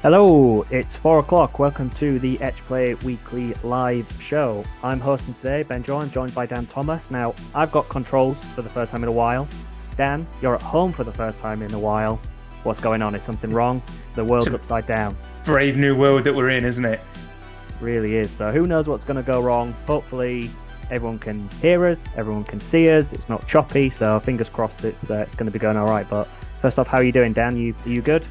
Hello, it's 4 o'clock. Welcome to the Etch Play Weekly Live Show. I'm hosting today, Ben John, joined by Dan Thomas. Now, I've got controls for the first time in a while. Dan, you're at home for the first time in a while. What's going on? Is something wrong? The It's world's a upside down. brave new world that we're in, isn't it? Really is. So who knows what's going to go wrong? Hopefully, everyone can hear us, everyone can see us. It's not choppy, so fingers crossed it's going to be going all right. But first off, how are you doing, Dan? Are you good?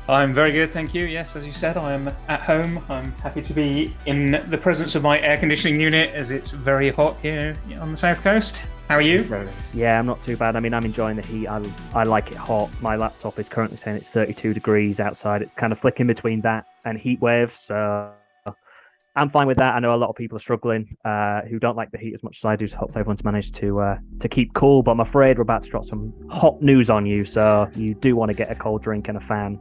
I'm very good, thank you. Yes, as you said, I am at home. I'm happy to be in the presence of my air conditioning unit as it's very hot here on the south coast. How are you? Yeah, I'm not too bad. I mean, I'm enjoying the heat. I like it hot. My laptop is currently saying it's 32 degrees outside. It's kind of flicking between that and heat wave. So I'm fine with that. I know a lot of people are struggling who don't like the heat as much as I do. So hopefully everyone's managed to keep cool. But I'm afraid we're about to drop some hot news on you. So you do want to get a cold drink and a fan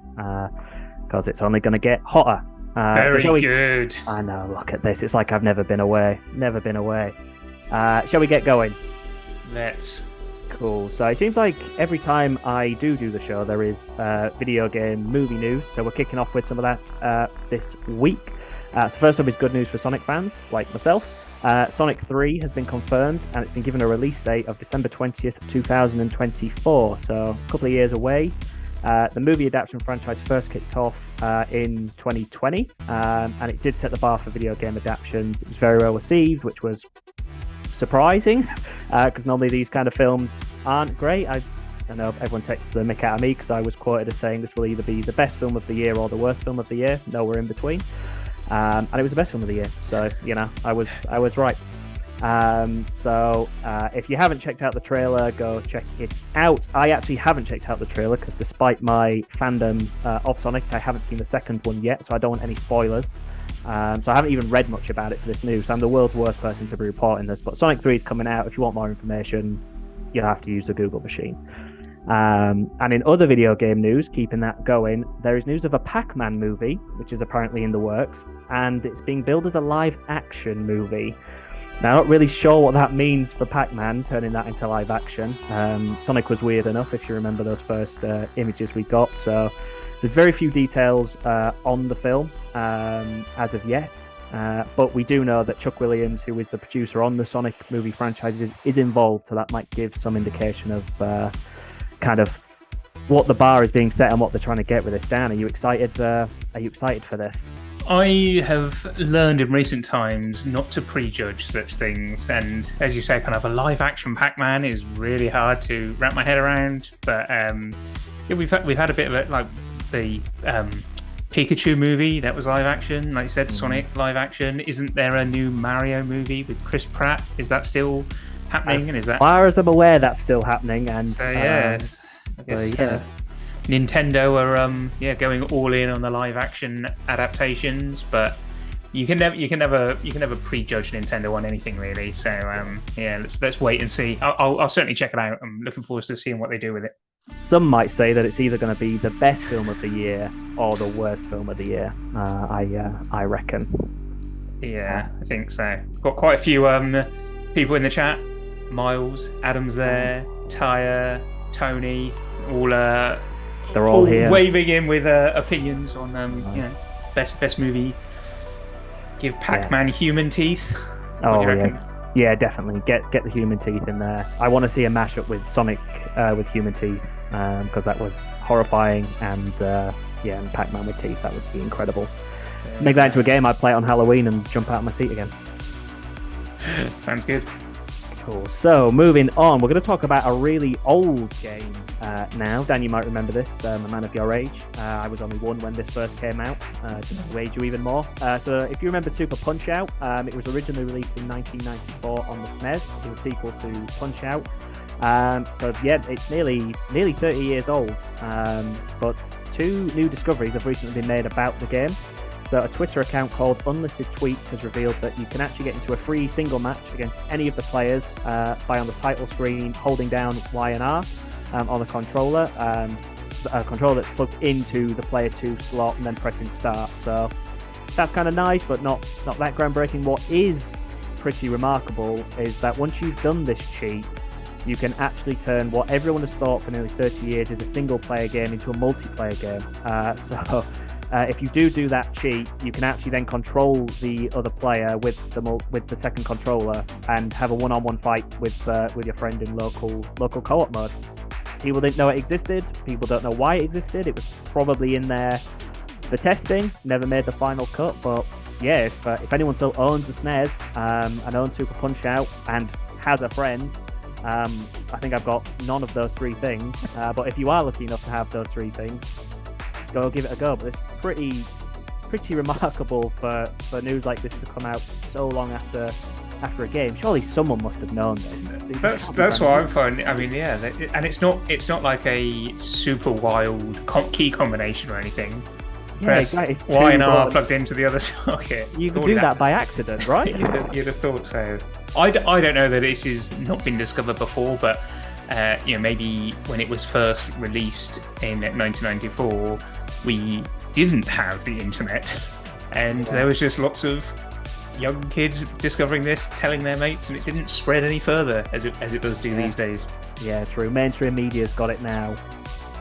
because it's only going to get hotter. Very good. I know. Look at this. It's like I've never been away. Never been away. Shall we get going? Let's. Cool. So it seems like every time I do the show, there is video game movie news. So we're kicking off with some of that this week. So first up is good news for Sonic fans like myself. Sonic 3 has been confirmed and it's been given a release date of December 20th, 2024. So a couple of years away. The movie adaptation franchise first kicked off in 2020 and it did set the bar for video game adaptations. It was very well received, which was surprising because normally these kind of films aren't great. I know everyone takes the mick out of me because I was quoted as saying this will either be the best film of the year or the worst film of the year, nowhere in between. And it was the best film of the year, so I was right. So if you haven't checked out the trailer, go check it out. I actually haven't checked out the trailer because despite my fandom of Sonic, I haven't seen the second one yet, so I don't want any spoilers. So I haven't even read much about it for this news. So I'm the world's worst person to be reporting this, but Sonic 3 is coming out. If you want more information, you'll have to use the Google machine. And in other video game news, keeping that going, there is news of a Pac-Man movie, which is apparently in the works, and it's being billed as a live-action movie. Now, I'm not really sure what that means for Pac-Man, turning that into live-action. Sonic was weird enough, if you remember those first images we got, so there's very few details on the film as of yet. But we do know that Chuck Williams, who is the producer on the Sonic movie franchise, is involved, so that might give some indication of kind of what the bar is being set and what they're trying to get with this. Dan, are you excited? Are you excited for this? I have learned in recent times not to prejudge such things, and as you say, kind of a live-action Pac-Man is really hard to wrap my head around. But yeah, we've had a bit of it, like the Pikachu movie that was live action. Like you said, Sonic live action. Isn't there a new Mario movie with Chris Pratt? Is that still happening? And is that? As far as I'm aware, that's still happening. And so yes, I guess Nintendo are going all in on the live action adaptations, but you can never prejudge Nintendo on anything really. So yeah, let's wait and see. I'll certainly check it out. I'm looking forward to seeing what they do with it. Some might say that it's either going to be the best film of the year or the worst film of the year. I reckon. Yeah, I think so. Got quite a few people in the chat. Miles, Adam's there, Taya, Tony, all they're all here, waving in with opinions on best movie. Give Pac-Man human teeth. What do you reckon? Yeah, definitely get the human teeth in there. I want to see a mashup with Sonic with human teeth because that was horrifying, and and Pac-Man with teeth, that would be incredible. Make that into a game. I'd play it on Halloween and jump out of my seat again. Sounds good. Cool. So moving on, we're going to talk about a really old game now. Dan, you might remember this. I'm a man of your age. I was only one when this first came out, just to age you even more. So if you remember Super Punch-Out, it was originally released in 1994 on the SNES. It was a sequel to Punch-Out. So yeah, it's nearly 30 years old. But two new discoveries have recently been made about the game. So a Twitter account called Unlisted Tweets has revealed that you can actually get into a free single match against any of the players by on the title screen holding down Y and R on the controller, a controller that's plugged into the player 2 slot and then pressing start. So that's kind of nice, but not that groundbreaking. What is pretty remarkable is that once you've done this cheat, you can actually turn what everyone has thought for nearly 30 years is a single player game into a multiplayer game. So if you do that cheat, you can actually then control the other player with the second controller and have a one-on-one fight with your friend in local co-op mode. People didn't know it existed. People don't know why it existed. It was probably in there for testing. Never made the final cut. But yeah, if anyone still owns the SNES and owns Super Punch Out and has a friend, I think I've got none of those three things. But if you are lucky enough to have those three things, go give it a go. But it's pretty remarkable for news like this to come out so long after a game. Surely someone must have known this. That's what I'm finding. I mean, yeah, and it's not like a super wild key combination or anything. Press Y and R plugged into the other socket. You could do that by accident, right? You'd have thought so. I don't know that this has not been discovered before, but maybe when it was first released in 1994, we didn't have the internet, and there was just lots of young kids discovering this, telling their mates, and it didn't spread any further as it does do these days. Yeah, true. Mainstream media's got it now.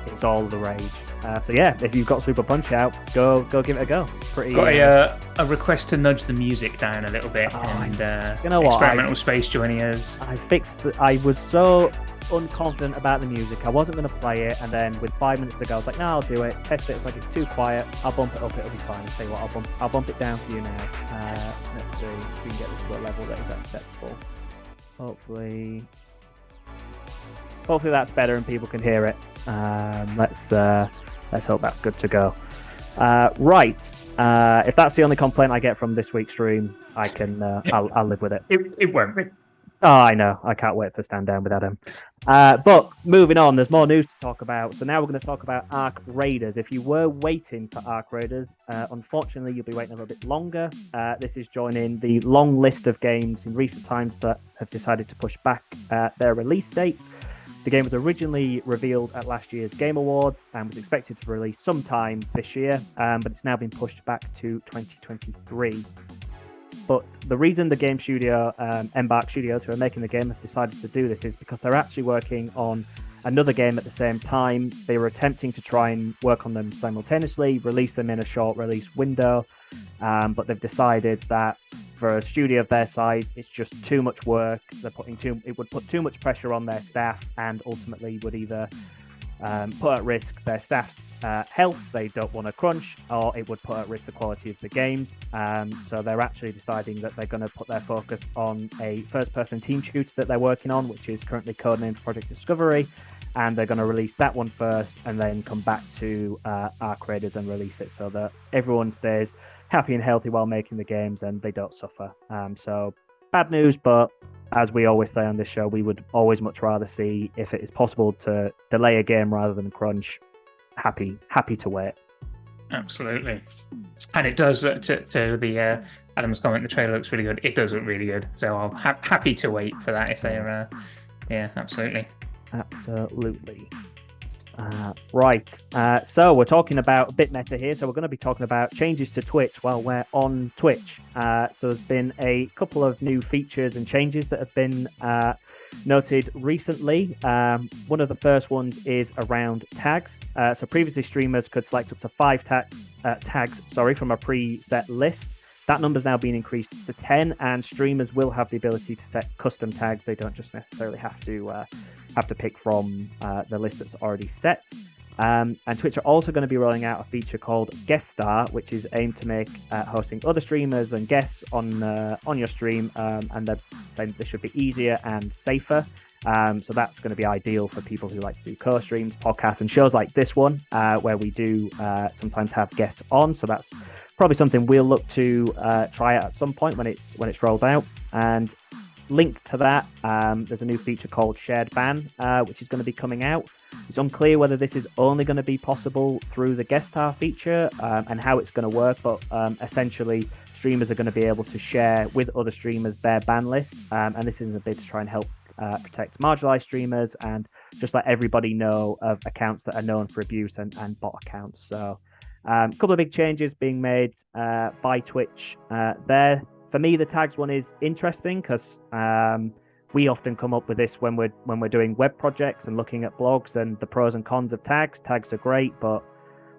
It's all the rage. So yeah, if you've got Super Punch Out, go give it a go. Got a request to nudge the music down a little bit, and you know what? Experimental Space joining us. I was so unconfident about the music. I wasn't going to play it, and then with 5 minutes to go, I was like, no, I'll do it. Test it. It's like it's too quiet. I'll bump it up. It'll be fine. I'll tell you what, I'll bump it down for you now. Let's see if we can get this to a level that is acceptable. Hopefully that's better and people can hear it. Let's hope that's good to go. Right. If that's the only complaint I get from this week's stream, I can I'll live with it. It won't be. Oh, I know. I can't wait for Stand Down with Adam. But moving on, there's more news to talk about. So now we're going to talk about Ark Raiders. If you were waiting for Ark Raiders, unfortunately, you'll be waiting a little bit longer. This is joining the long list of games in recent times that have decided to push back their release date. The game was originally revealed at last year's Game Awards and was expected to release sometime this year, but it's now been pushed back to 2023. But the reason the game studio, Embark Studios, who are making the game, have decided to do this is because they're actually working on another game at the same time. They were attempting to try and work on them simultaneously, release them in a short release window, but they've decided that for a studio of their size, it's just too much work. It would put too much pressure on their staff, and ultimately would either put at risk their staff's health, they don't want to crunch, or it would put at risk the quality of the games. So they're actually deciding that they're going to put their focus on a first-person team shooter that they're working on, which is currently codenamed Project Discovery, and they're going to release that one first and then come back to Ark Raiders and release it so that everyone stays happy and healthy while making the games and they don't suffer. So bad news, but as we always say on this show, we would always much rather see, if it is possible to delay a game rather than crunch, happy to wait. Absolutely. And it does, to the Adam's comment, the trailer looks really good. It does look really good. So I'm happy to wait for that if they're, absolutely. Absolutely. Right. So we're talking about a bit meta here. So we're going to be talking about changes to Twitch while we're on Twitch. So there's been a couple of new features and changes that have been noted recently. One of the first ones is around tags. So previously streamers could select up to 5 tags from a preset list. That number's now been increased to 10, and streamers will have the ability to set custom tags. They don't just necessarily have to pick from the list that's already set. And Twitch are also going to be rolling out a feature called Guest Star, which is aimed to make hosting other streamers and guests on your stream, and they're saying this should be easier and safer. So that's going to be ideal for people who like to do co-streams, podcasts, and shows like this one, where we do sometimes have guests on. So that's probably something we'll look to try out at some point when it's rolled out. And linked to that, there's a new feature called Shared Ban, which is going to be coming out. It's unclear whether this is only going to be possible through the guest star feature and how it's going to work, but essentially streamers are going to be able to share with other streamers their ban lists, and this is a bit to try and help protect marginalized streamers and just let everybody know of accounts that are known for abuse and bot accounts. So a couple of big changes being made by Twitch there. For me, the tags one is interesting because we often come up with this when we're doing web projects and looking at blogs and the pros and cons of tags. Tags are great, but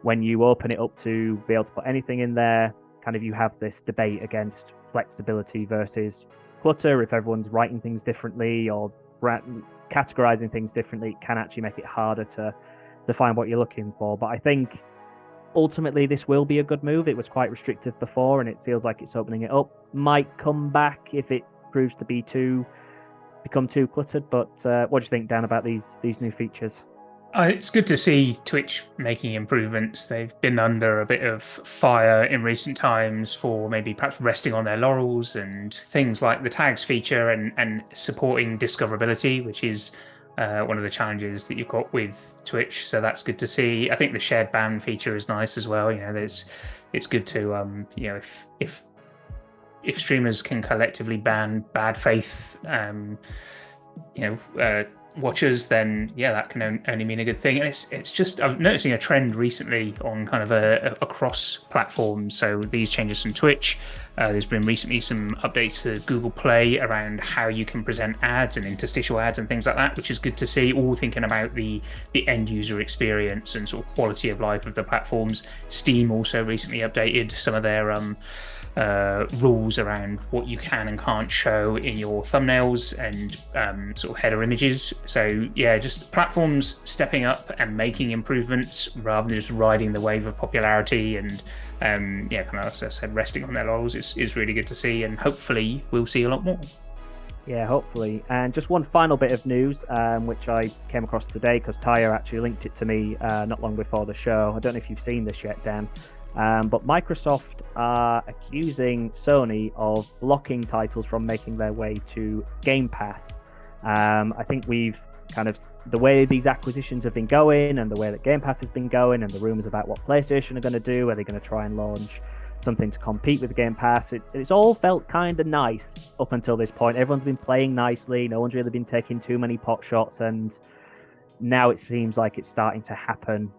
when you open it up to be able to put anything in there, kind of you have this debate against flexibility versus clutter. If everyone's writing things differently or categorizing things differently, it can actually make it harder to find what you're looking for. But I think ultimately this will be a good move. It was quite restrictive before, and it feels like it's opening it up. Might come back if it proves to become too cluttered. But what do you think, Dan, about these new features? It's good to see Twitch making improvements. They've been under a bit of fire in recent times for maybe perhaps resting on their laurels, and things like the tags feature and supporting discoverability, which is one of the challenges that you've got with Twitch. So that's good to see. I think the shared ban feature is nice as well. It's good to if streamers can collectively ban bad faith, watchers, then yeah, that can only mean a good thing. And it's just, I'm noticing a trend recently on kind of across platforms. So these changes from Twitch, there's been recently some updates to Google Play around how you can present ads and interstitial ads and things like that, which is good to see. All thinking about the end user experience and sort of quality of life of the platforms. Steam also recently updated some of their rules around what you can and can't show in your thumbnails and sort of header images. So yeah, just platforms stepping up and making improvements rather than just riding the wave of popularity and kind of, as I said, resting on their laurels is really good to see, and hopefully we'll see a lot more. Yeah, hopefully. And just one final bit of news, which I came across today because Taya actually linked it to me not long before the show. I don't know if you've seen this yet, Dan, but Microsoft are accusing Sony of blocking titles from making their way to Game Pass. I think we've kind of, the way these acquisitions have been going and the way that Game Pass has been going and the rumors about what PlayStation are going to do, are they going to try and launch something to compete with Game Pass? It's all felt kind of nice up until this point. Everyone's been playing nicely. No one's really been taking too many pot shots, and now it seems like it's starting to happen.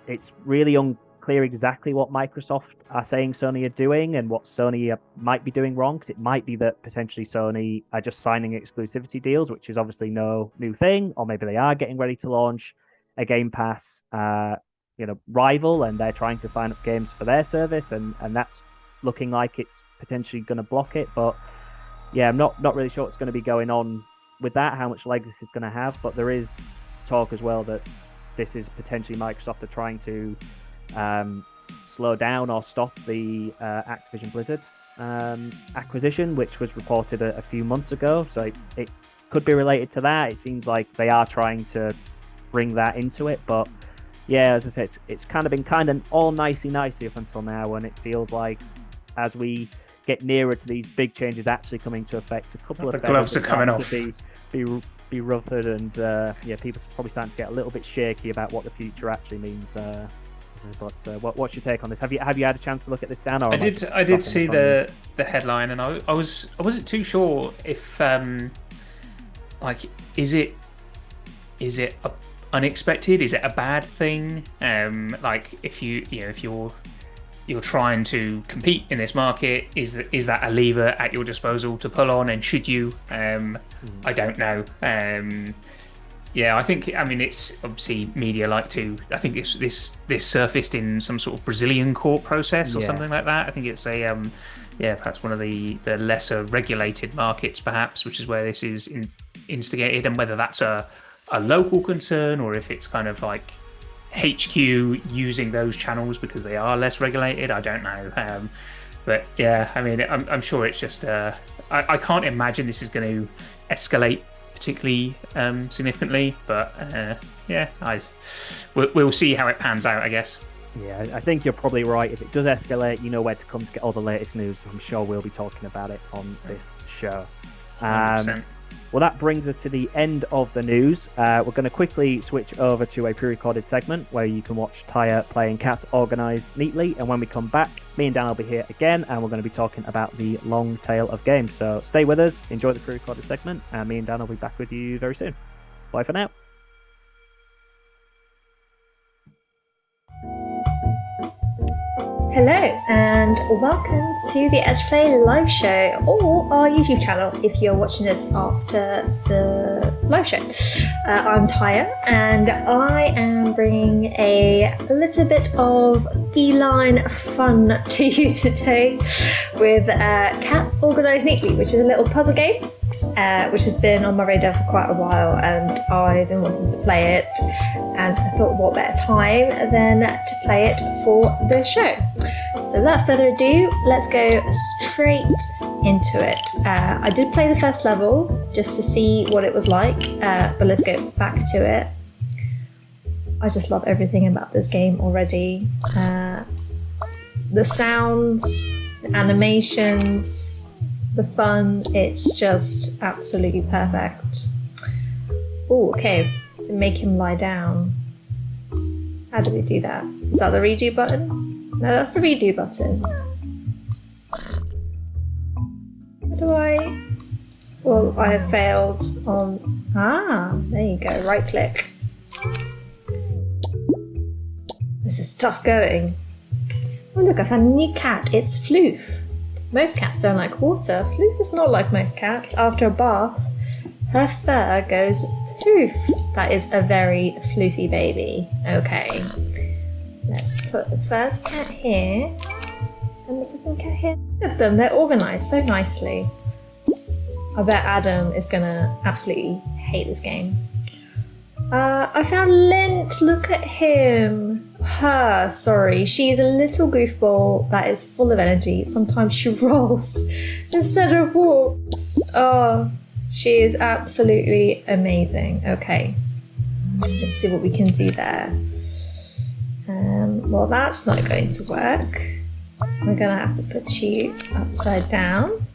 It's really unclear exactly what Microsoft are saying Sony are doing and what Sony might be doing wrong, because it might be that potentially Sony are just signing exclusivity deals, which is obviously no new thing, or maybe they are getting ready to launch a Game Pass rival, and they're trying to sign up games for their service, and that's looking like it's potentially going to block it. But yeah, I'm not really sure what's going to be going on with that, how much legs this is going to have. But there is talk as well that this is potentially Microsoft are trying to slow down or stop the Activision Blizzard acquisition, which was reported a few months ago. So it could be related to that. It seems like they are trying to bring that into it. But yeah, as I said, it's kind of been kind of all nicey up until now, and it feels like as we get nearer to these big changes actually coming to effect, a couple the of gloves are coming off. Be ruffled, and people are probably starting to get a little bit shaky about what the future actually means. But what's your take on this? Have you had a chance to look at this, Dan? Or I did see the headline, and I wasn't too sure if is it unexpected? Is it a bad thing? If you're trying to compete in this market, is that a lever at your disposal to pull on, and should you? I don't know. Yeah, I think, it's obviously media like to. I think this surfaced in some sort of Brazilian court process or something like that. I think it's a perhaps one of the lesser regulated markets, perhaps, which is where this is instigated, and whether that's a local concern or if it's kind of like HQ using those channels because they are less regulated. I don't know. But yeah, I'm sure it's just. I can't imagine this is going to escalate particularly significantly, but we'll see how it pans out, I guess. Yeah, I think you're probably right. If it does escalate, you know where to come to get all the latest news. I'm sure we'll be talking about it on this show. 100%. Well, that brings us to the end of the news. We're going to quickly switch over to a pre-recorded segment where you can watch Taya playing Cats Organised Neatly. And when we come back, me and Dan will be here again, and we're going to be talking about the long tail of games. So stay with us, enjoy the pre-recorded segment, and me and Dan will be back with you very soon. Bye for now. Hello and welcome to the Etch Play live show or our YouTube channel if you're watching this after the live show. I'm Taya and I am bringing a little bit of feline fun to you today with Cats Organised Neatly, which is a little puzzle game which has been on my radar for quite a while and I've been wanting to play it, and I thought what better time than to play it for the show. So without further ado, let's go straight into it. I did play the first level just to see what it was like, but let's go back to it. I just love everything about this game already. The sounds, the animations, the fun, it's just absolutely perfect. Oh, okay, to make him lie down. How do we do that? Is that the redo button? No, that's the redo button. How do I... Well, I have failed on... Ah, there you go, right click. This is tough going. Oh look, I found a new cat, it's Floof. Most cats don't like water. Floof is not like most cats. After a bath, her fur goes poof. That is a very floofy baby. Okay. Let's put the first cat here and the second cat here. Look at them, they're organised so nicely. I bet Adam is gonna absolutely hate this game. I found Lint, look at him. Her, sorry, she's a little goofball that is full of energy. Sometimes she rolls instead of walks. Oh, she is absolutely amazing. Okay, let's see what we can do there. Well, that's not going to work. We're gonna have to put you upside down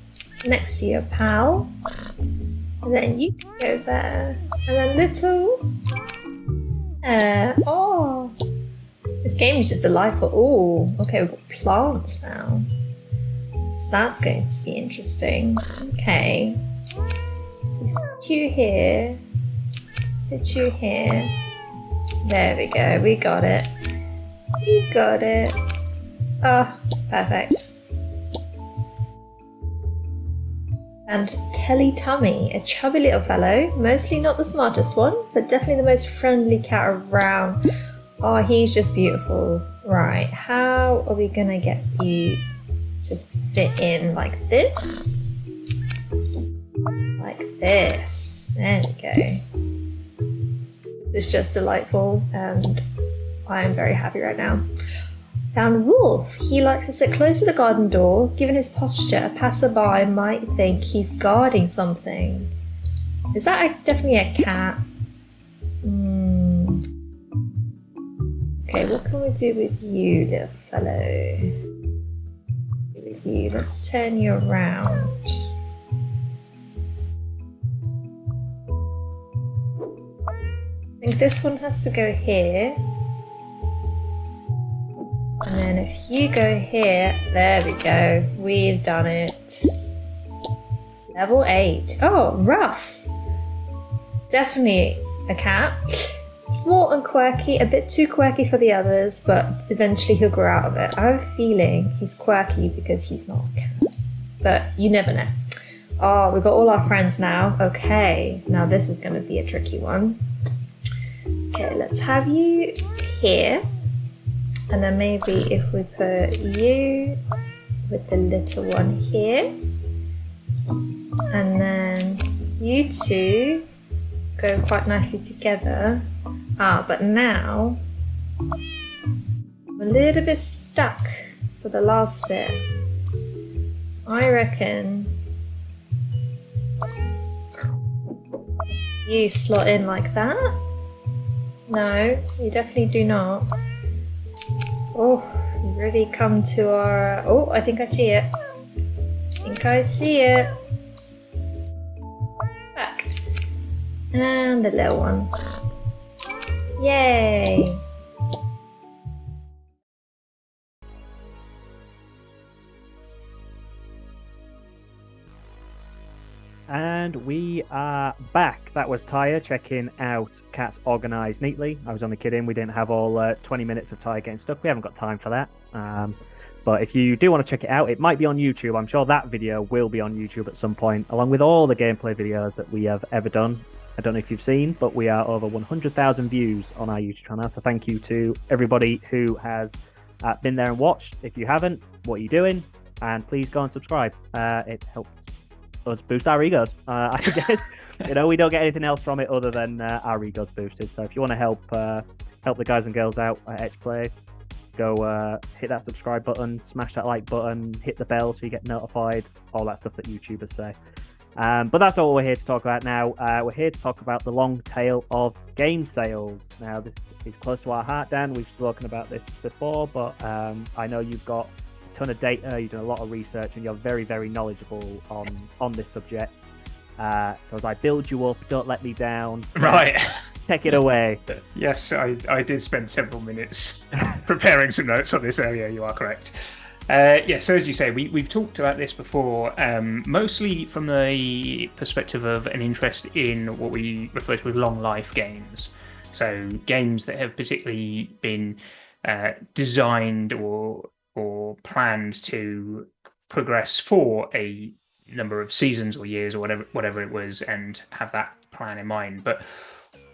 next to your pal, and then you can go there, and then little. Oh, this game is just delightful. Oh, okay, we've got plants now, so that's going to be interesting. Okay, fit you here, fit you here. There we go. We got it. We got it. Oh, perfect. And Teletubby, a chubby little fellow, mostly not the smartest one, but definitely the most friendly cat around. Oh, he's just beautiful. Right, how are we gonna get you to fit in like this? Like this. There we go. It's just delightful and I am very happy right now. Found Wolf. He likes to sit close to the garden door. Given his posture, a passerby might think he's guarding something. Is that definitely a cat? Okay, what can we do with you, little fellow? With you, let's turn you around. I think this one has to go here. And then if you go here, there we go, we've done it. Level 8. Oh, rough. Definitely a cat. Small and quirky, a bit too quirky for the others, but eventually he'll grow out of it. I have a feeling he's quirky because he's not a cat, but you never know. Oh, we've got all our friends now. Okay, now this is going to be a tricky one. Okay, let's have you here. And then maybe if we put you with the little one here, and then you two go quite nicely together. Ah, but now I'm a little bit stuck for the last bit. I reckon you slot in like that. No, you definitely do not. Oh, you really come to our... Oh, I think I see it. I think I see it. Back. And the little one. Yay! And we are back. That was Taya checking out Cats Organised Neatly. I was only kidding. We didn't have all 20 minutes of Taya getting stuck. We haven't got time for that. But if you do want to check it out, it might be on YouTube. I'm sure that video will be on YouTube at some point, along with all the gameplay videos that we have ever done. I don't know if you've seen, but we are over 100,000 views on our YouTube channel. So thank you to everybody who has been there and watched. If you haven't, what are you doing? And please go and subscribe. It helps us boost our egos, I guess. We don't get anything else from it other than our egos boosted. So if you want to help the guys and girls out at Etch Play, go hit that subscribe button, smash that like button, hit the bell so you get notified, all that stuff that YouTubers say. But that's all we're here to talk about now. We're here to talk about the long tail of game sales. Now, this is close to our heart, Dan. We've spoken about this before, but I know you've got a ton of data, you've done a lot of research, and you're very, very knowledgeable on this subject. So as I build you up, don't let me down. Right. Take it away. Yes, I did spend several minutes preparing some notes on this earlier. You are correct. So as you say, we've talked about this before, mostly from the perspective of an interest in what we refer to as long life games. So games that have particularly been designed or planned to progress for a number of seasons or years or whatever it was, and have that plan in mind. But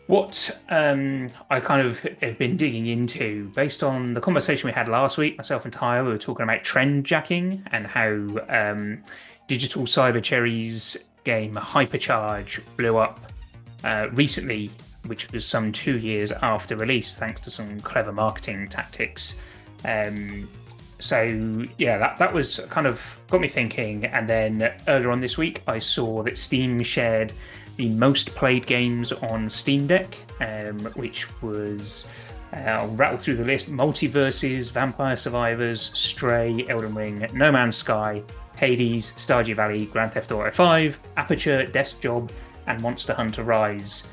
what I kind of have been digging into, based on the conversation we had last week, myself and Taya, we were talking about trend jacking and how Digital Cyber Cherry's game Hypercharge blew up recently, which was some 2 years after release, thanks to some clever marketing tactics. That was kind of got me thinking. And then earlier on this week, I saw that Steam shared the most played games on Steam Deck, which was, I'll rattle through the list: Multiverses, Vampire Survivors, Stray, Elden Ring, No Man's Sky, Hades, Stardew Valley, Grand Theft Auto 5, Aperture, Desk Job, and Monster Hunter Rise,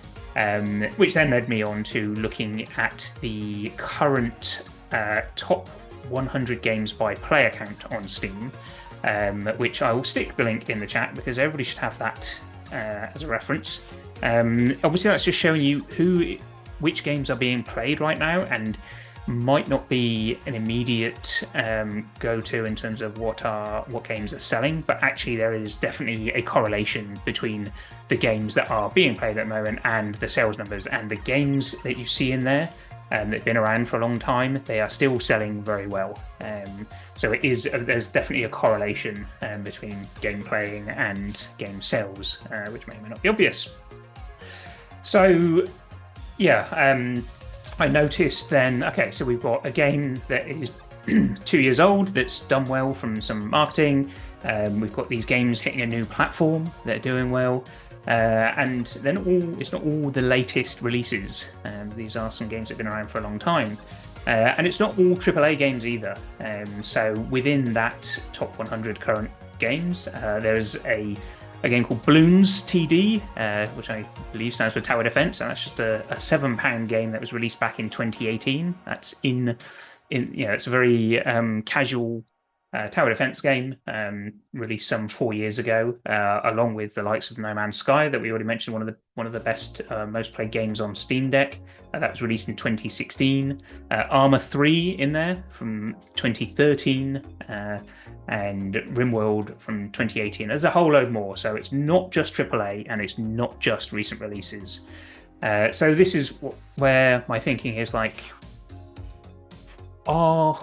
which then led me on to looking at the current top 100 games by player count on Steam, which I will stick the link in the chat because everybody should have that as a reference. Obviously, that's just showing you which games are being played right now, and might not be an immediate go-to in terms of what games are selling, but actually there is definitely a correlation between the games that are being played at the moment and the sales numbers. And the games that you see in there that have been around for a long time, they are still selling very well. So there's definitely a correlation between game playing and game sales, which may or may not be obvious. So I noticed then, so we've got a game that is 2 years old that's done well from some marketing. We've got these games hitting a new platform that are doing well. And then it's not all the latest releases. These are some games that have been around for a long time. And it's not all AAA games either. So within that top 100 current games, there's a game called Bloons TD, which I believe stands for Tower Defense, and that's just a £7 game that was released back in 2018. That's it's a very casual tower defense game, released some 4 years ago, along with the likes of No Man's Sky that we already mentioned, one of the best most played games on Steam Deck. That was released in 2016. Arma 3 in there from 2013, and RimWorld from 2018. There's a whole load more, so it's not just AAA and it's not just recent releases. So this is where my thinking is like, are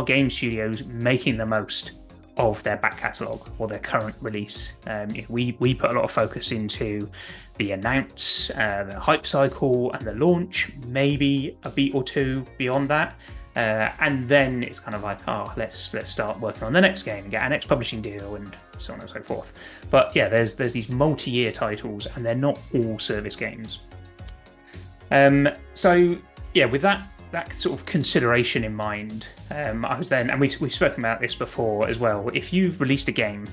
game studios making the most of their back catalogue or their current release? We put a lot of focus into the announce, the hype cycle, and the launch, maybe a beat or two beyond that. And then it's kind of like, let's start working on the next game and get our next publishing deal and so on and so forth. But yeah, there's these multi-year titles, and they're not all service games. With that sort of consideration in mind, I was then, and we've spoken about this before as well, if you've released a game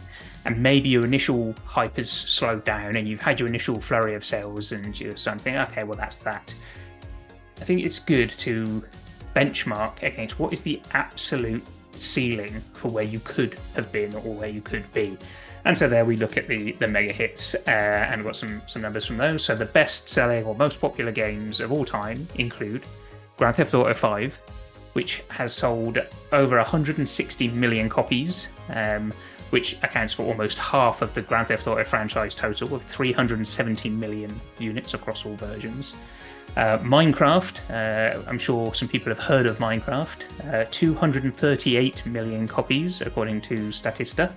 and maybe your initial hype has slowed down and you've had your initial flurry of sales and you're starting to think, okay, well, that's that. I think it's good to benchmark against what is the absolute ceiling for where you could have been or where you could be. And so there we look at the mega hits, and we've got some numbers from those. So the best selling or most popular games of all time include Grand Theft Auto 5, which has sold over 160 million copies, which accounts for almost half of the Grand Theft Auto franchise total of 370 million units across all versions. Minecraft, I'm sure some people have heard of Minecraft, 238 million copies according to Statista.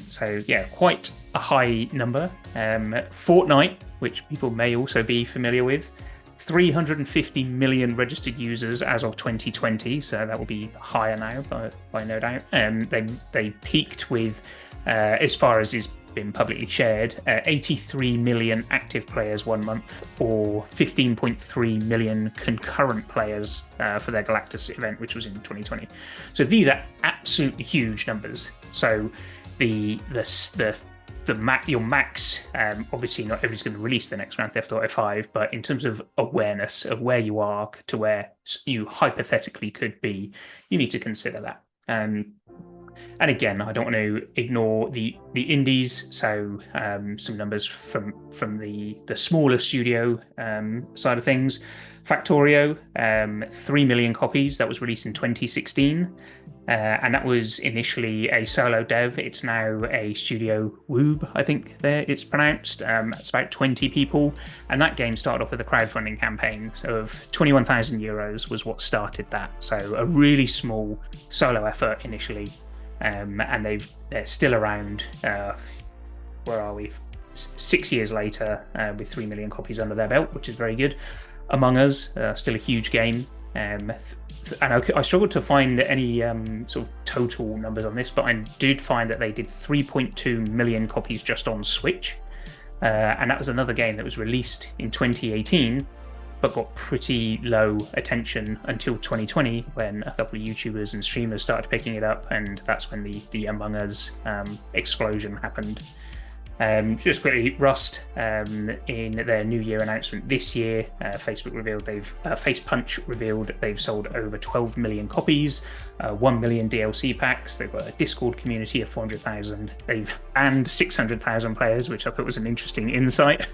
So yeah, quite a high number. Fortnite, which people may also be familiar with, 350 million registered users as of 2020, so that will be higher now by no doubt. They peaked with, as far as is been publicly shared, 83 million active players 1 month, or 15.3 million concurrent players for their Galactus event, which was in 2020. So these are absolutely huge numbers. So your max, obviously not everybody's going to release the next Grand Theft Auto 5, but in terms of awareness of where you are to where you hypothetically could be, you need to consider that. And again, I don't want to ignore the indies. So some numbers from the smaller studio side of things. Factorio, 3 million copies. That was released in 2016. And that was initially a solo dev. It's now a studio woob, I think it's pronounced. It's about 20 people. And that game started off with a crowdfunding campaign of 21,000 euros was what started that. So a really small solo effort initially. And they're still around, where are we? 6 years later, with 3 million copies under their belt, which is very good. Among Us, still a huge game. And I struggled to find any sort of total numbers on this, but I did find that they did 3.2 million copies just on Switch. And that was another game that was released in 2018, but got pretty low attention until 2020, when a couple of YouTubers and streamers started picking it up, and that's when the Among Us explosion happened. Just quickly, Rust, in their New Year announcement this year, Facebook revealed FacePunch revealed they've sold over 12 million copies, 1 million DLC packs. They've got a Discord community of 400,000. They've banned 600,000 players, which I thought was an interesting insight.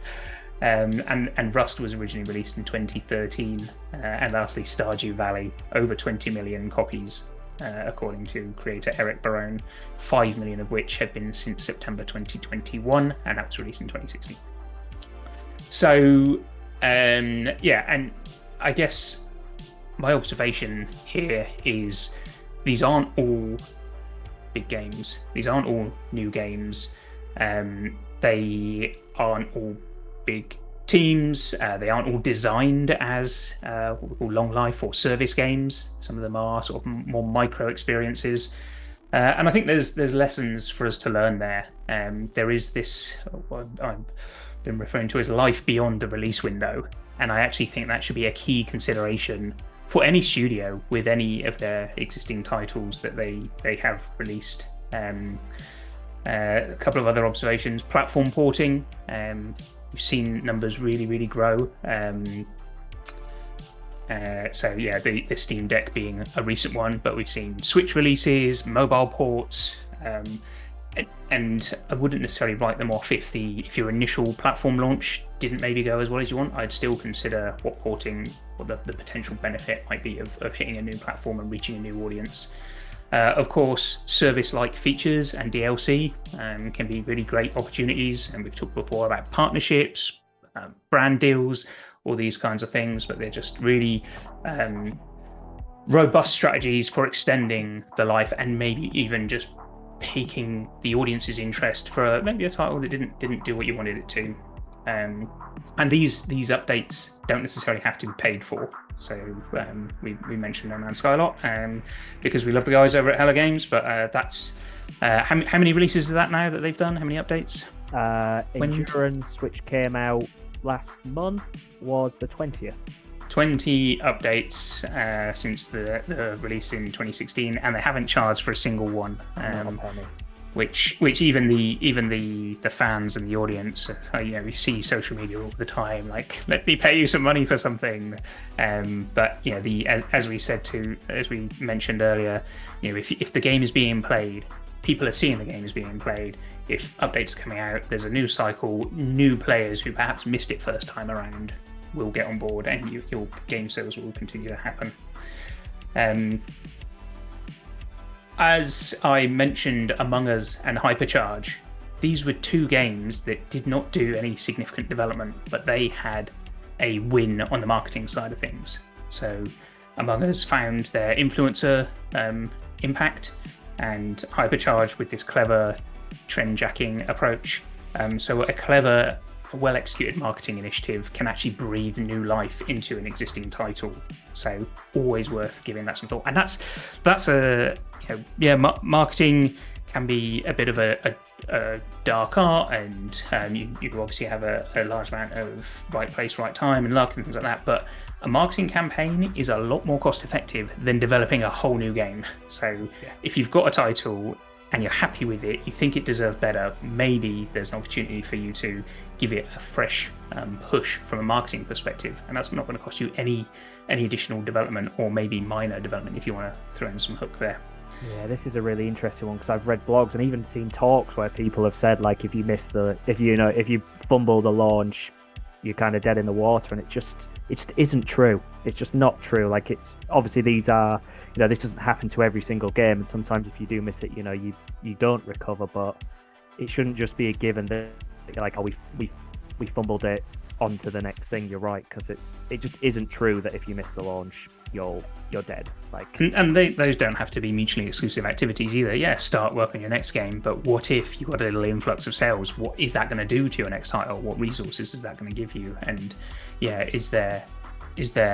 And Rust was originally released in 2013. And lastly, Stardew Valley, over 20 million copies. According to creator Eric Barone, 5 million of which have been since September 2021, and that was released in 2016. So, yeah, and I guess my observation here is these aren't all big games. These aren't all new games. They aren't all big teams. They aren't all designed as long life or service games. Some of them are sort of more micro experiences, and I think there's lessons for us to learn there. There is this what I've been referring to as life beyond the release window, and I actually think that should be a key consideration for any studio with any of their existing titles that they have released. A couple of other observations: platform porting. We've seen numbers really grow. So yeah, the Steam Deck being a recent one, but we've seen Switch releases, mobile ports, and I wouldn't necessarily write them off if your initial platform launch didn't maybe go as well as you want. I'd still consider what the potential benefit might be of hitting a new platform and reaching a new audience. Of course, service-like features and DLC can be really great opportunities, and we've talked before about partnerships, brand deals, all these kinds of things, but they're just really robust strategies for extending the life and maybe even just piquing the audience's interest for maybe a title that didn't do what you wanted it to. And these updates don't necessarily have to be paid for. So we mentioned No Man's Sky a lot because we love the guys over at Hello Games, but that's how many releases is that now that they've done? How many updates? Endurance, which came out last month, was the 20th. 20 updates since the release in 2016, and they haven't charged for a single one. Which even the fans and the audience, we see social media all the time, like, let me pay you some money for something. But as we mentioned earlier, if the game is being played, people are seeing the game is being played. If updates are coming out, there's a new cycle, new players who perhaps missed it first time around will get on board, and your game sales will continue to happen. As I mentioned, Among Us and Hypercharge, these were two games that did not do any significant development, but they had a win on the marketing side of things. So Among Us found their influencer impact, and Hypercharge with this clever trend jacking approach. So a clever, well-executed marketing initiative can actually breathe new life into an existing title. So always worth giving that some thought. And that's a marketing can be a bit of a dark art, and you obviously have a large amount of right place, right time, and luck and things like that. But a marketing campaign is a lot more cost effective than developing a whole new game. So if you've got a title and you're happy with it, you think it deserves better, maybe there's an opportunity for you to give it a fresh push from a marketing perspective, and that's not going to cost you any additional development, or maybe minor development if you want to throw in some hook there. Yeah, this is a really interesting one, because I've read blogs and even seen talks where people have said, like, if you fumble the launch, you're kind of dead in the water, and it just isn't true. It's just not true. Like, it's obviously these are, this doesn't happen to every single game, and sometimes if you do miss it, you don't recover. But it shouldn't just be a given that you're like, oh, we fumbled it, on to the next thing. You're right, because it just isn't true that if you miss the launch, you're dead. Like, and those don't have to be mutually exclusive activities either. Yeah, start work on your next game, but what if you got a little influx of sales? What is that going to do to your next title? What resources is that going to give you? And is there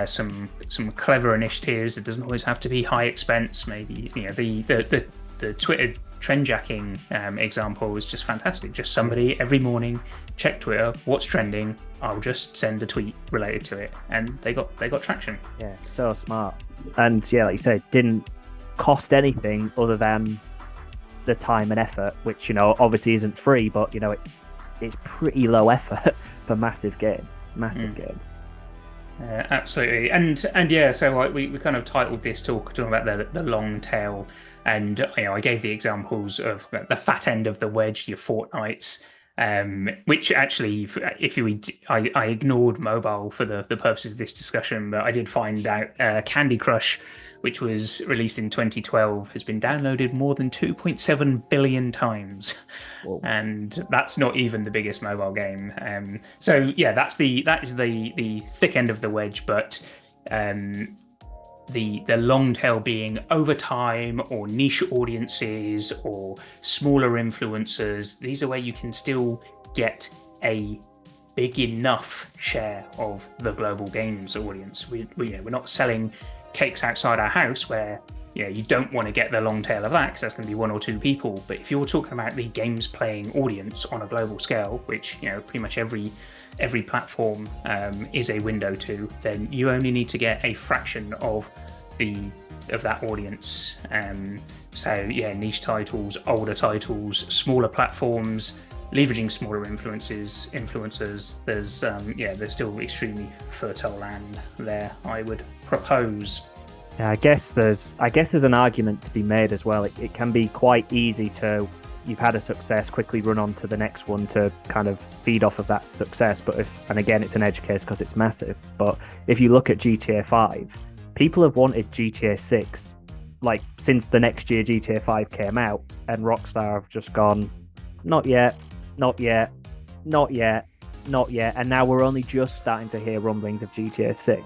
some clever initiatives? It doesn't always have to be high expense. Maybe the Twitter trend jacking example was just fantastic. Just somebody every morning check Twitter, what's trending, I'll just send a tweet related to it, and they got traction. Yeah, so smart. And yeah, like you said, didn't cost anything other than the time and effort, which obviously isn't free, but it's pretty low effort for massive game. Absolutely. And yeah, so like we kind of titled this talking about the long tail, and I gave the examples of the fat end of the wedge, your Fortnites, which actually, I ignored mobile for the purposes of this discussion, but I did find out Candy Crush, which was released in 2012, has been downloaded more than 2.7 billion times. Whoa. And that's not even the biggest mobile game. So yeah, that is the thick end of the wedge, but the long tail being over time, or niche audiences, or smaller influencers. These are where you can still get a big enough share of the global games audience. We're not selling cakes outside our house where you don't want to get the long tail of that, because that's going to be one or two people. But if you're talking about the games playing audience on a global scale, which pretty much every platform is a window to, then you only need to get a fraction of that audience. So yeah, niche titles, older titles, smaller platforms, leveraging smaller influencers. There's still extremely fertile land there, I would propose. Yeah, I guess there's an argument to be made as well. It can be quite easy to, you've had a success, quickly run on to the next one to kind of feed off of that success. But and again, it's an edge case because it's massive. But if you look at GTA 5, people have wanted GTA 6 like since the next year GTA 5 came out, and Rockstar have just gone, not yet, not yet, not yet, not yet, and now we're only just starting to hear rumblings of GTA 6.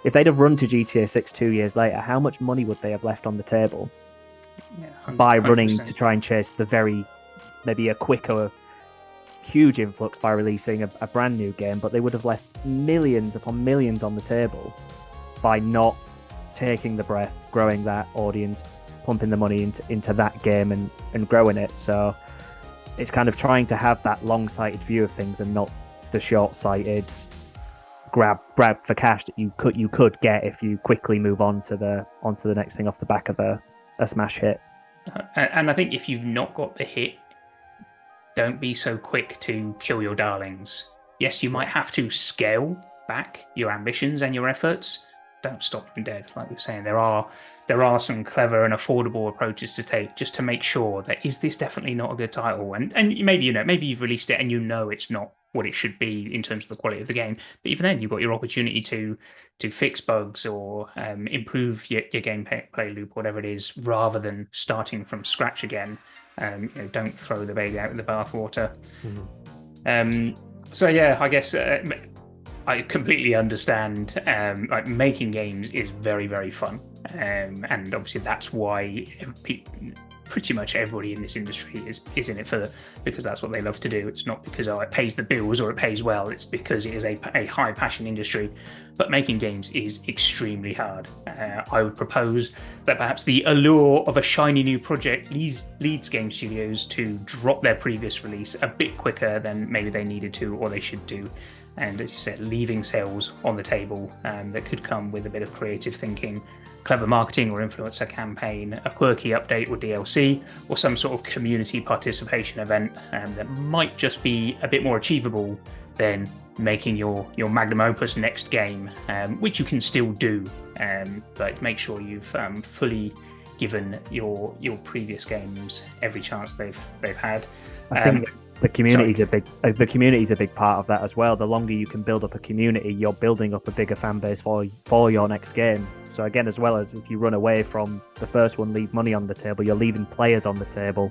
If they'd have run to GTA 6 2 years later, how much money would they have left on the table by running to try and chase maybe a quicker, huge influx by releasing a brand new game? But they would have left millions upon millions on the table by not taking the breath, growing that audience, pumping the money into that game and growing it. So it's kind of trying to have that long-sighted view of things and not the short-sighted grab for cash that you could get if you quickly move on to the next thing off the back of a smash hit. And I think if you've not got the hit, don't be so quick to kill your darlings. Yes, you might have to scale back your ambitions and your efforts. Don't stop them dead. Like we were saying, there are some clever and affordable approaches to take just to make sure that is this definitely not a good title. And maybe maybe you've released it and it's not what it should be in terms of the quality of the game. But even then, you've got your opportunity to fix bugs or improve your gameplay loop, whatever it is, rather than starting from scratch again. Don't throw the baby out with the bathwater. So yeah, I guess I completely understand. Like, making games is very, very fun, and obviously that's why pretty much everybody in this industry is in it because that's what they love to do. It's not because it pays the bills or it pays well. It's because it is a high passion industry. But making games is extremely hard. I would propose that perhaps the allure of a shiny new project leads game studios to drop their previous release a bit quicker than maybe they needed to or they should do. And as you said, leaving sales on the table that could come with a bit of creative thinking, clever marketing or influencer campaign, a quirky update or DLC, or some sort of community participation event that might just be a bit more achievable than making your magnum opus next game, which you can still do, but make sure you've fully given your previous games every chance they've had. I think the community's a big part of that as well. The longer you can build up a community, you're building up a bigger fan base for your next game. So again, as well as if you run away from the first one, leave money on the table, you're leaving players on the table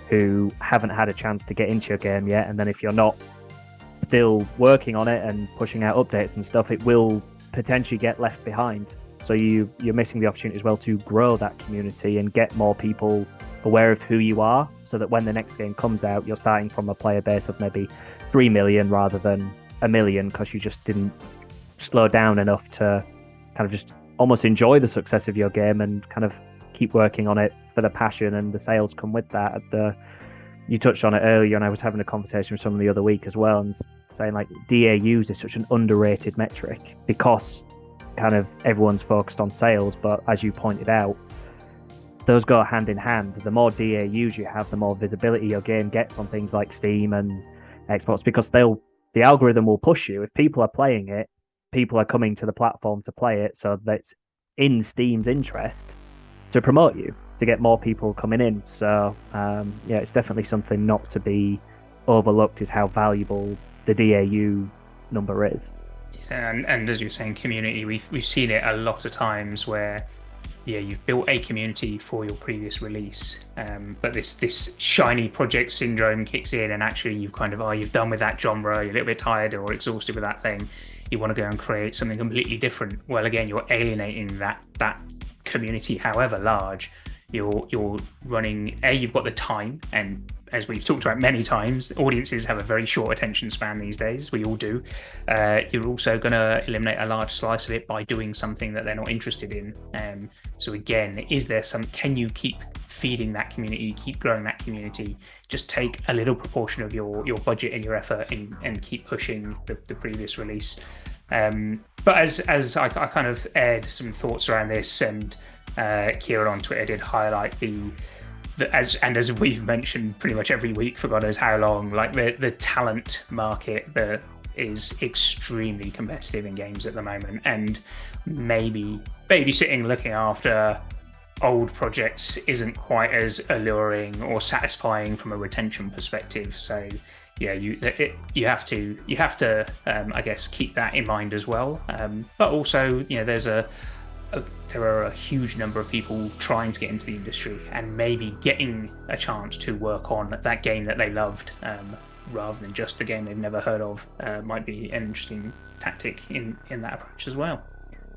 who haven't had a chance to get into your game yet. And then if you're not still working on it and pushing out updates and stuff, it will potentially get left behind. So you're missing the opportunity as well to grow that community and get more people aware of who you are, so that when the next game comes out, you're starting from a player base of maybe 3 million rather than 1 million, because you just didn't slow down enough to kind of just almost enjoy the success of your game and kind of keep working on it for the passion, and the sales come with that. You touched on it earlier, and I was having a conversation with someone the other week as well, and saying like DAUs is such an underrated metric because kind of everyone's focused on sales, but as you pointed out, those go hand in hand. The more DAUs you have, the more visibility your game gets on things like Steam and Xbox, because the algorithm will push you. If people are playing it, people are coming to the platform to play it, so that's in Steam's interest to promote you, to get more people coming in. So yeah, it's definitely something not to be overlooked, is how valuable the DAU number is. And as you're saying, community, we've seen it a lot of times where you've built a community for your previous release, but this shiny project syndrome kicks in, and actually you've kind of you've done with that genre, you're a little bit tired or exhausted with that thing, you want to go and create something completely different. Well, again, you're alienating that community, however large. You're running, you've got the time, and as we've talked about many times, audiences have a very short attention span these days. We all do. You're also going to eliminate a large slice of it by doing something that they're not interested in. So again, can you keep feeding that community, keep growing that community? Just take a little proportion of your budget and your effort and keep pushing the previous release. But as I kind of aired some thoughts around this, and Kieran on Twitter did highlight as we've mentioned pretty much every week for God knows how long, like the talent market that is extremely competitive in games at the moment, and maybe babysitting, looking after old projects isn't quite as alluring or satisfying from a retention perspective. So yeah, you have to I guess keep that in mind as well. But also, there are a huge number of people trying to get into the industry, and maybe getting a chance to work on that game that they loved, rather than just the game they've never heard of, might be an interesting tactic in that approach as well.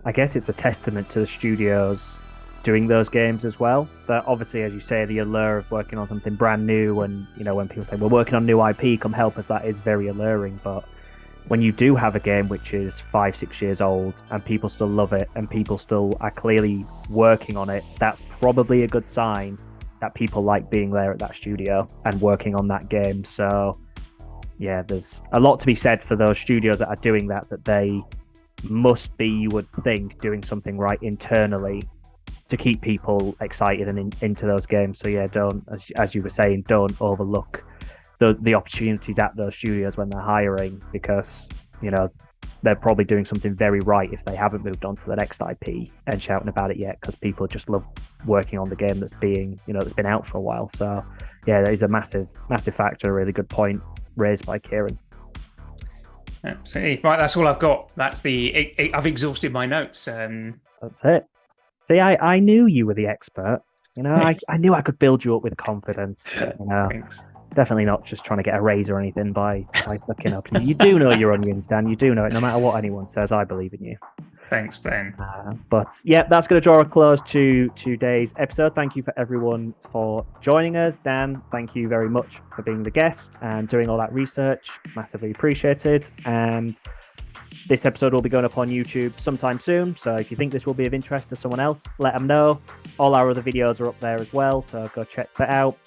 I guess it's a testament to the studios doing those games as well. But obviously, as you say, the allure of working on something brand new, and when people say we're working on new IP, come help us, that is very alluring. But when you do have a game which is 5-6 years old and people still love it and people still are clearly working on it, that's probably a good sign that people like being there at that studio and working on that game. So yeah, there's a lot to be said for those studios that are doing that they must be, you would think, doing something right internally to keep people excited and into those games. So yeah, don't, as you were saying, don't overlook the opportunities at those studios when they're hiring, because they're probably doing something very right if they haven't moved on to the next IP and shouting about it yet, because people just love working on the game that's been out for a while. So yeah, that is a massive factor. A really good point raised by Kieran. Absolutely. Right, that's all I've got. That's I've exhausted my notes. That's it. See, I knew you were the expert. I knew I could build you up with confidence. Thanks. Definitely not just trying to get a raise or anything by fucking up. You do know your onions, Dan. You do know it. No matter what anyone says, I believe in you. Thanks, Ben. But yeah, that's going to draw a close to today's episode. Thank you for everyone for joining us. Dan, thank you very much for being the guest and doing all that research. Massively appreciated. And this episode will be going up on YouTube sometime soon. So if you think this will be of interest to someone else, let them know. All our other videos are up there as well. So go check that out.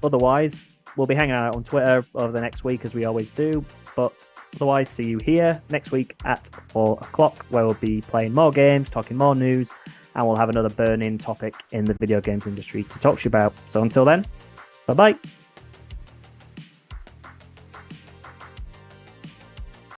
Otherwise, we'll be hanging out on Twitter over the next week as we always do. But otherwise, see you here next week at 4 o'clock, where we'll be playing more games, talking more news, and we'll have another burning topic in the video games industry to talk to you about. So until then, bye-bye.